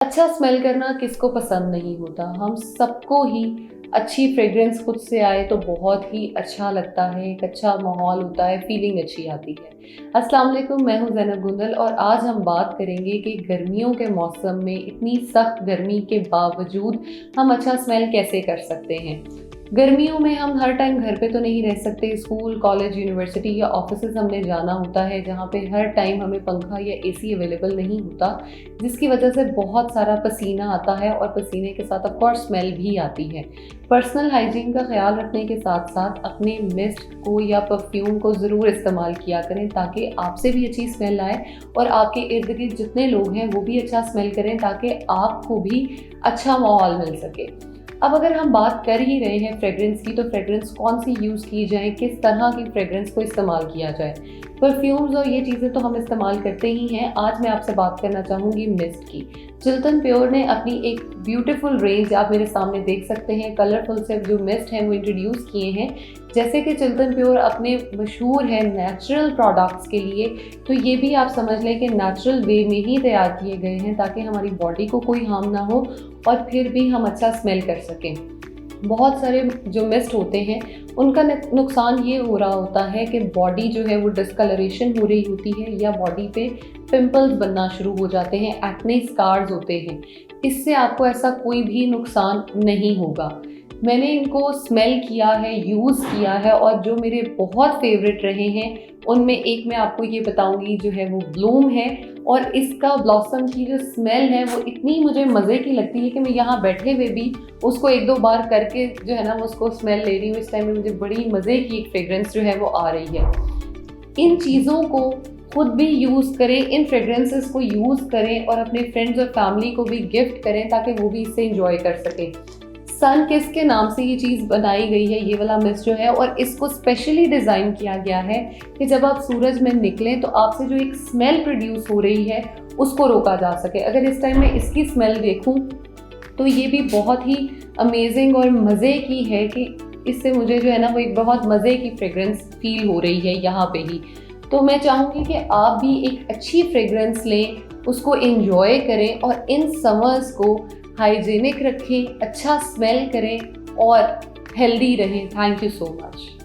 अच्छा स्मेल करना किसको पसंद नहीं होता। हम सबको ही अच्छी फ्रेग्रेंस खुद से आए तो बहुत ही अच्छा लगता है, एक अच्छा माहौल होता है, फीलिंग अच्छी आती है। अस्सलाम वालेकुम, मैं हूं ज़ैनब गुंदल और आज हम बात करेंगे कि गर्मियों के मौसम में इतनी सख्त गर्मी के बावजूद हम अच्छा स्मेल कैसे कर सकते हैं। गर्मियों में हम हर टाइम घर पे तो नहीं रह सकते, स्कूल, कॉलेज, यूनिवर्सिटी या ऑफिसेज हमने जाना होता है जहाँ पे हर टाइम हमें पंखा या एसी अवेलेबल नहीं होता, जिसकी वजह से बहुत सारा पसीना आता है और पसीने के साथ ऑफ कोर्स स्मेल भी आती है। पर्सनल हाइजीन का ख्याल रखने के साथ साथ अपने मिस्ट को या परफ्यूम को ज़रूर इस्तेमाल किया करें ताकि आपसे भी अच्छी स्मेल आए और आपके इर्द गिर्द जितने लोग हैं वो भी अच्छा स्मेल करें ताकि आपको भी अच्छा माहौल मिल सके। अब अगर हम बात कर ही रहे हैं फ्रेग्रेंस की, तो फ्रेग्रेंस कौन सी यूज़ की जाए, किस तरह की फ्रेग्रेंस को इस्तेमाल किया जाए। परफ्यूम्स और ये चीज़ें तो हम इस्तेमाल करते ही हैं। आज मैं आपसे बात करना चाहूँगी मिस्ट की। चिल्टन प्योर ने अपनी एक ब्यूटीफुल रेंज, आप मेरे सामने देख सकते हैं, कलरफुल से जो मिस्ट हैं वो इंट्रोड्यूस किए हैं। जैसे कि चिल्टन प्योर अपने मशहूर है नेचुरल प्रोडक्ट्स के लिए, तो ये भी आप समझ लें कि नेचुरल वे में ही तैयार किए गए हैं ताकि हमारी बॉडी को कोई हार्म ना हो और फिर भी हम अच्छा स्मेल कर सकें। बहुत सारे जो मिस्ट होते हैं उनका नुकसान ये हो रहा होता है कि बॉडी जो है वो डिस्कलरेशन हो रही होती है या बॉडी पे पिंपल्स बनना शुरू हो जाते हैं, एक्ने स्कार्स होते हैं। इससे आपको ऐसा कोई भी नुकसान नहीं होगा। मैंने इनको स्मेल किया है, यूज़ किया है और जो मेरे बहुत फेवरेट रहे हैं उनमें एक मैं आपको ये बताऊंगी जो है वो ब्लूम है। और इसका ब्लॉसम की जो स्मेल है वो इतनी मुझे मज़े की लगती है कि मैं यहाँ बैठे हुए भी उसको एक दो बार करके जो है ना वो उसको स्मेल ले रही हूँ। इस टाइम में मुझे बड़ी मज़े की एक फ्रेग्रेंस जो है वो आ रही है। इन चीज़ों को खुद भी यूज़ करें, इन फ्रेग्रेंसेस को यूज़ करें और अपने फ्रेंड्स और फैमिली को भी गिफ्ट करें ताकि वो भी इससे इंजॉय कर सकें। सन किस के नाम से ये चीज़ बनाई गई है, ये वाला मिस्ट जो है, और इसको स्पेशली डिज़ाइन किया गया है कि जब आप सूरज में निकलें तो आपसे जो एक स्मेल प्रोड्यूस हो रही है उसको रोका जा सके। अगर इस टाइम में इसकी स्मेल देखूं तो ये भी बहुत ही अमेजिंग और मज़े की है कि इससे मुझे जो है ना वो एक बहुत मज़े की फ्रेग्रेंस फील हो रही है यहाँ पे ही। तो मैं चाहूँगी कि आप भी एक अच्छी फ्रेग्रेंस लें, उसको एंजॉय करें और इन समर्स को हाइजीनिक रखें, अच्छा स्मेल करें और हेल्दी रहें। Thank you so much.